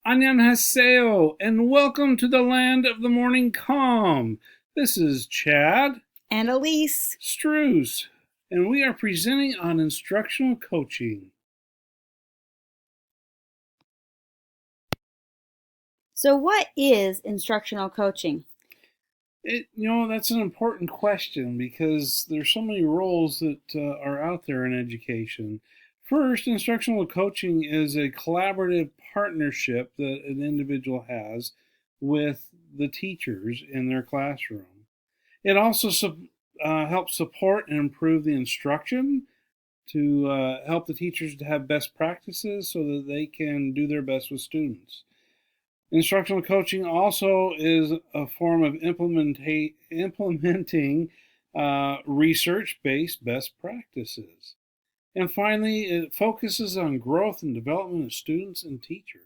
Annyeonghaseyo, and welcome to the land of the morning calm. This is Chad And Elise. Struce, and we are presenting on instructional coaching. So what is instructional coaching? That's an important question because there's so many roles that are out there in education. First, instructional coaching is a collaborative partnership that an individual has with the teachers in their classroom. It also helps support and improve the instruction to help the teachers to have best practices so that they can do their best with students. Instructional coaching also is a form of implementing research-based best practices. And finally, it focuses on growth and development of students and teachers.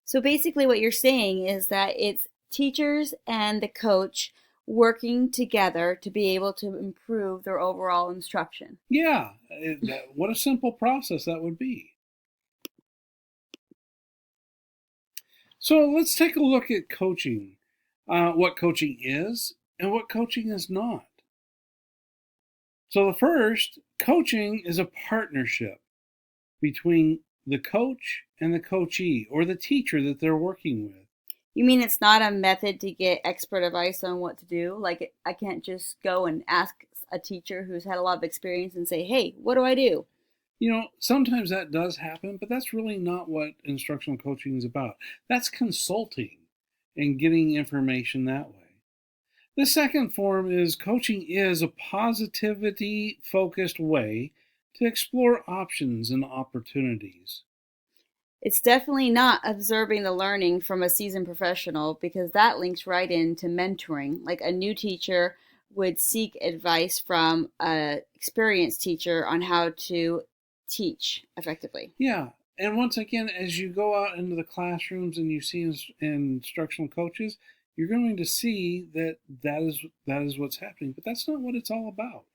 So basically what you're saying is that it's teachers and the coach working together to be able to improve their overall instruction. Yeah, what a simple process that would be. So let's take a look at coaching, what coaching is and what coaching is not. So the first, coaching is a partnership between the coach and the coachee, or the teacher that they're working with. You mean it's not a method to get expert advice on what to do? Like I can't just go and ask a teacher who's had a lot of experience and say, hey, what do I do? Sometimes that does happen, but that's really not what instructional coaching is about. That's consulting and getting information that way. The second form is coaching is a positivity focused way to explore options and opportunities. It's definitely not observing the learning from a seasoned professional because that links right into mentoring. Like a new teacher would seek advice from an experienced teacher on how to teach effectively. Yeah. And once again, as you go out into the classrooms and you see instructional coaches, you're going to see that is what's happening. But that's not what it's all about.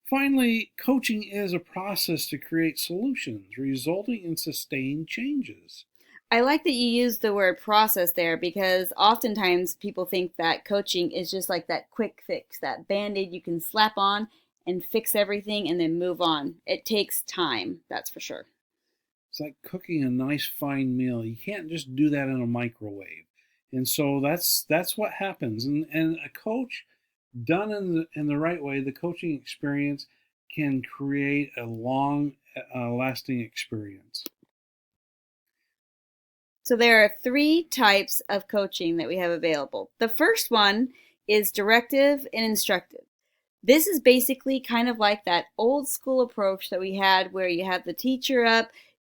Finally, coaching is a process to create solutions resulting in sustained changes. I like that you use the word process there because oftentimes people think that coaching is just like that quick fix, that band aid you can slap on and fix everything and then move on. It takes time, that's for sure. It's like cooking a nice fine meal. You can't just do that in a microwave. And so that's what happens. And a coach done in the right way, the coaching experience can create a long lasting experience. So there are three types of coaching that we have available. The first one is directive and instructive. This is basically kind of like that old school approach that we had where you have the teacher up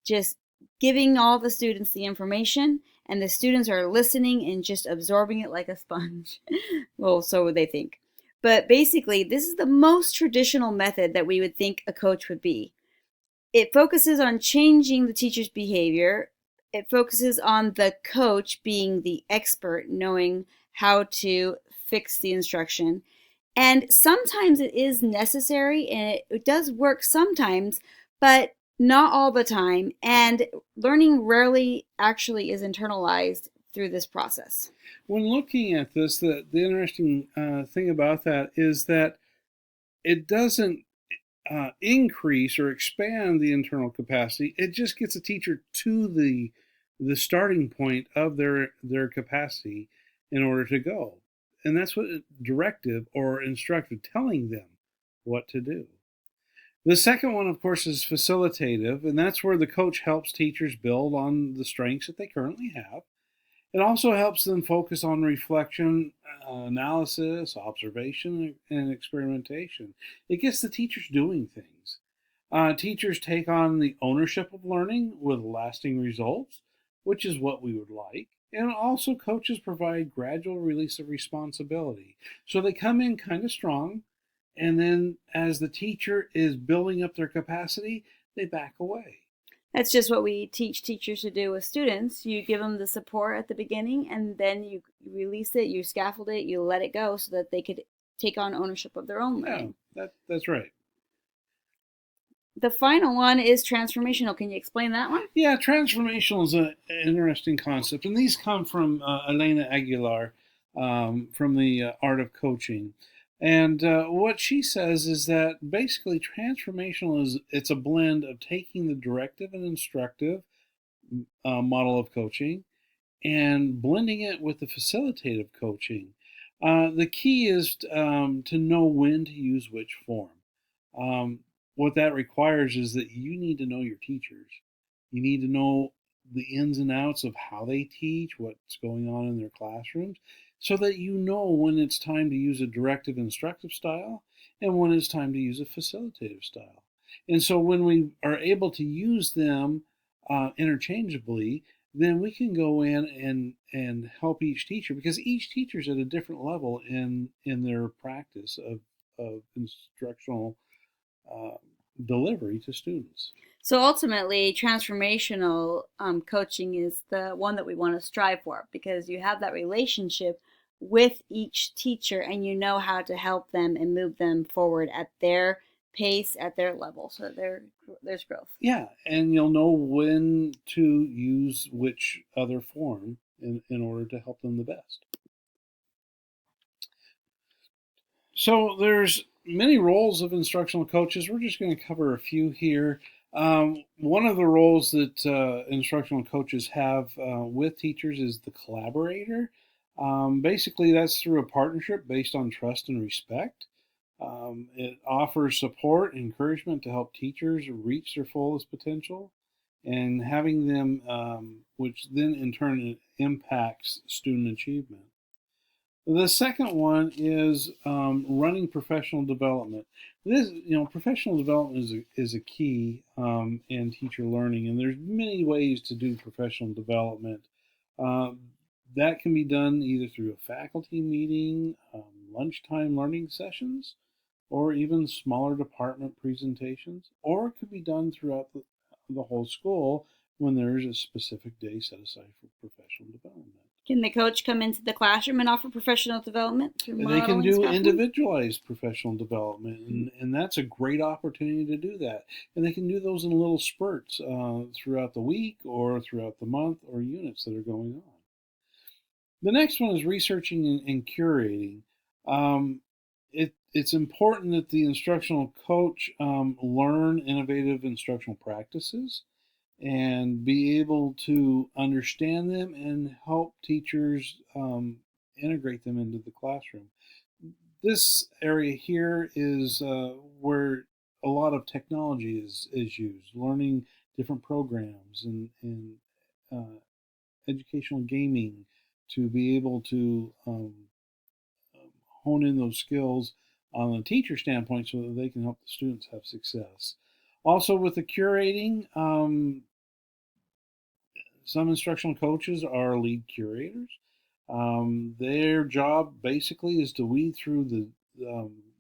just giving all the students the information and the students are listening and just absorbing it like a sponge. Well, so would they think. But basically, this is the most traditional method that we would think a coach would be. It focuses on changing the teacher's behavior. It focuses on the coach being the expert, knowing how to fix the instruction. And sometimes it is necessary and it does work sometimes, but not all the time. And learning rarely actually is internalized through this process. When looking at this, the interesting thing about that is that it doesn't increase or expand the internal capacity. It just gets a teacher to the starting point of their capacity in order to go. And that's what directive or instructive, telling them what to do. The second one, of course, is facilitative, and that's where the coach helps teachers build on the strengths that they currently have. It also helps them focus on reflection, analysis, observation, and experimentation. It gets the teachers doing things. Teachers take on the ownership of learning with lasting results, which is what we would like. And also, coaches provide gradual release of responsibility. So they come in kind of strong, and then as the teacher is building up their capacity, they back away. That's just what we teach teachers to do with students. You give them the support at the beginning and then you release it, you scaffold it, you let it go so that they could take on ownership of their own learning. Yeah, that's right. The final one is transformational. Can you explain that one? Yeah, transformational is an interesting concept, and these come from Elena Aguilar from the Art of Coaching. And what she says is that basically transformational is it's a blend of taking the directive and instructive model of coaching and blending it with the facilitative coaching. The key is to know when to use which form. Um, what that requires is that you need to know your teachers. You need to know the ins and outs of how they teach, what's going on in their classrooms, so that you know when it's time to use a directive instructive style and when it's time to use a facilitative style. And so when we are able to use them interchangeably, then we can go in and help each teacher because each teacher is at a different level in their practice of instructional uh, delivery to students. So ultimately, transformational coaching is the one that we want to strive for because you have that relationship with each teacher and you know how to help them and move them forward at their pace, at their level. So there's growth. Yeah, and you'll know when to use which other form in order to help them the best. So there's many roles of instructional coaches. We're just going to cover a few here. One of the roles that instructional coaches have with teachers is the collaborator. Basically, that's through a partnership based on trust and respect. It offers support, encouragement to help teachers reach their fullest potential, and having them, which then in turn impacts student achievement. The second one is running professional development. Professional development is a key in teacher learning, and there's many ways to do professional development. Um, that can be done either through a faculty meeting, lunchtime learning sessions, or even smaller department presentations, or it could be done throughout the whole school when there's a specific day set aside for professional development. Can the coach come into the classroom and offer professional development through They can modeling do Scaffolding? individualized professional development, and that's a great opportunity to do that. And they can do those in little spurts throughout the week or throughout the month or units that are going on. The next one is researching and curating. Um, it's important that the instructional coach learn innovative instructional practices and be able to understand them and help teachers integrate them into the classroom. This area here is where a lot of technology is used, learning different programs and educational gaming to be able to hone in those skills on a teacher standpoint so that they can help the students have success. Also, with the curating, some instructional coaches are lead curators. Their job basically is to weed through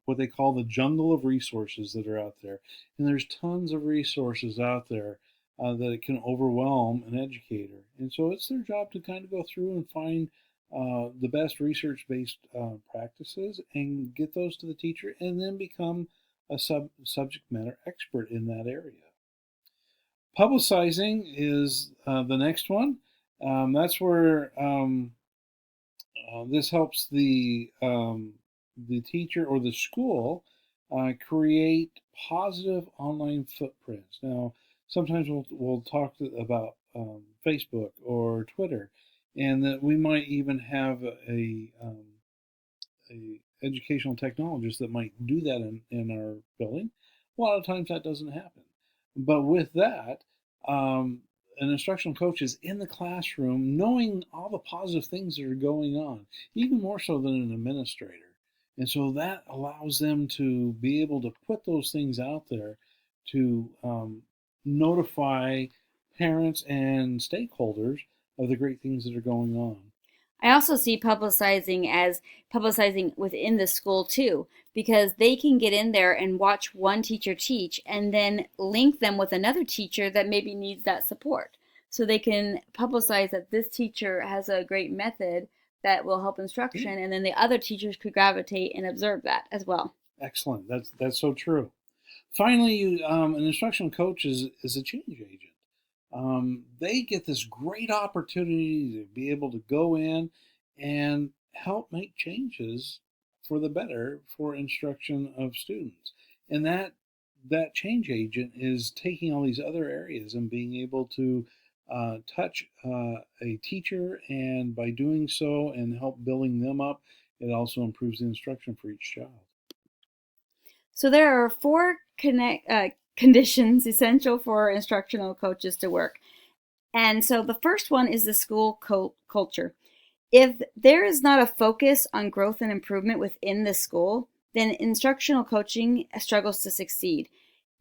what they call the jungle of resources that are out there. And there's tons of resources out there that it can overwhelm an educator. And so it's their job to kind of go through and find the best research based practices and get those to the teacher and then become a subject matter expert in that area. Publicizing is the next one. That's where this helps the teacher or the school create positive online footprints. Now, sometimes we'll talk about Facebook or Twitter, and that we might even have a educational technologist that might do that in our building. A lot of times that doesn't happen. But with that, an instructional coach is in the classroom knowing all the positive things that are going on, even more so than an administrator. And so that allows them to be able to put those things out there to notify parents and stakeholders of the great things that are going on. I also see publicizing as publicizing within the school too, because they can get in there and watch one teacher teach and then link them with another teacher that maybe needs that support. So they can publicize that this teacher has a great method that will help instruction, and then the other teachers could gravitate and observe that as well. Excellent. That's so true. Finally, an instructional coach is a change agent. They get this great opportunity to be able to go in and help make changes for the better for instruction of students. And that change agent is taking all these other areas and being able to touch a teacher, and by doing so and help building them up, it also improves the instruction for each child. So there are four conditions essential for instructional coaches to work. And so the first one is the school culture. If there is not a focus on growth and improvement within the school, then instructional coaching struggles to succeed.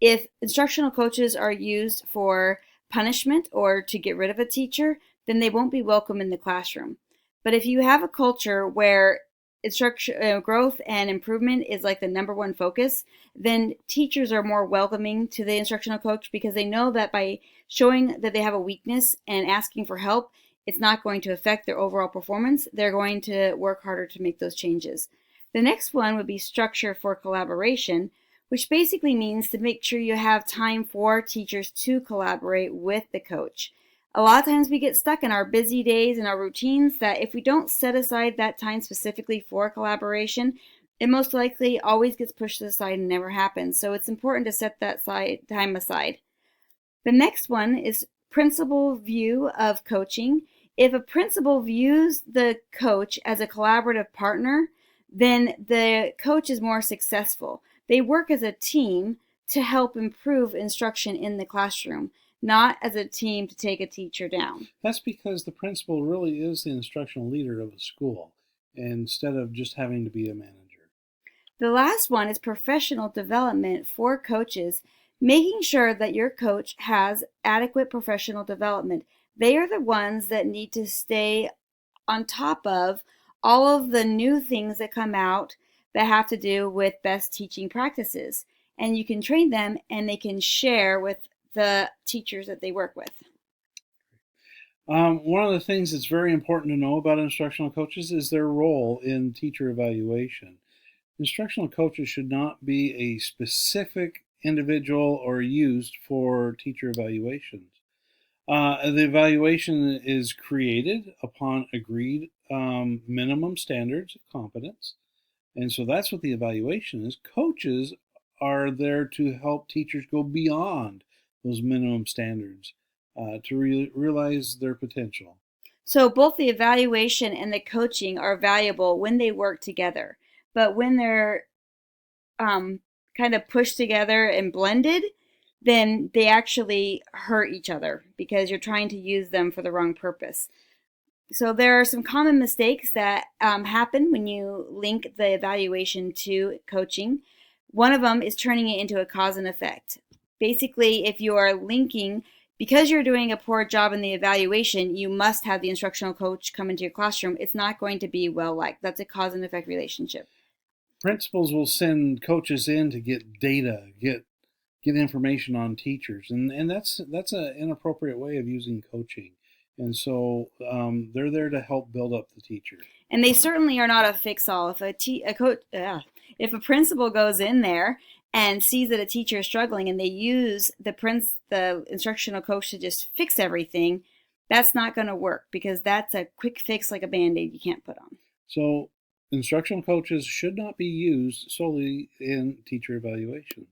If instructional coaches are used for punishment or to get rid of a teacher, then they won't be welcome in the classroom. But if you have a culture where instruction growth and improvement is like the number one focus, then teachers are more welcoming to the instructional coach because they know that by showing that they have a weakness and asking for help, it's not going to affect their overall performance. They're going to work harder to make those changes. The next one would be structure for collaboration, which basically means to make sure you have time for teachers to collaborate with the coach. A lot of times we get stuck in our busy days and our routines that if we don't set aside that time specifically for collaboration, it most likely always gets pushed to the side and never happens. So it's important to set that time aside. The next one is principal view of coaching. If a principal views the coach as a collaborative partner, then the coach is more successful. They work as a team to help improve instruction in the classroom, not as a team to take a teacher down. That's because the principal really is the instructional leader of a school instead of just having to be a manager. The last one is professional development for coaches, making sure that your coach has adequate professional development. They are the ones that need to stay on top of all of the new things that come out that have to do with best teaching practices. And you can train them and they can share with the teachers that they work with. One of the things that's very important to know about instructional coaches is their role in teacher evaluation. Instructional coaches should not be a specific individual or used for teacher evaluations. The evaluation is created upon agreed minimum standards of competence. And so that's what the evaluation is. Coaches are there to help teachers go beyond those minimum standards to realize their potential. So both the evaluation and the coaching are valuable when they work together. But when they're kind of pushed together and blended, then they actually hurt each other because you're trying to use them for the wrong purpose. So there are some common mistakes that happen when you link the evaluation to coaching. One of them is turning it into a cause and effect. Basically, if you are linking, because you're doing a poor job in the evaluation, you must have the instructional coach come into your classroom. It's not going to be well liked. That's a cause and effect relationship. Principals will send coaches in to get data, get information on teachers, and that's an inappropriate way of using coaching. And so they're there to help build up the teacher. And they certainly are not a fix-all. If a principal goes in there and sees that a teacher is struggling, and they use the instructional coach to just fix everything, that's not going to work because that's a quick fix like a Band-Aid you can't put on. So instructional coaches should not be used solely in teacher evaluations.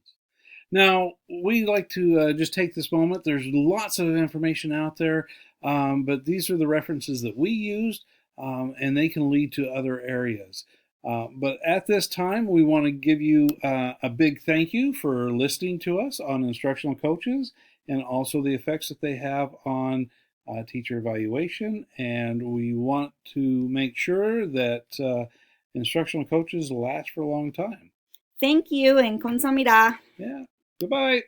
Now, we like to just take this moment. There's lots of information out there, but these are the references that we used, and they can lead to other areas. But at this time, we want to give you a big thank you for listening to us on instructional coaches and also the effects that they have on teacher evaluation. And we want to make sure that instructional coaches last for a long time. Thank you, and kamsahamnida. Yeah. Goodbye.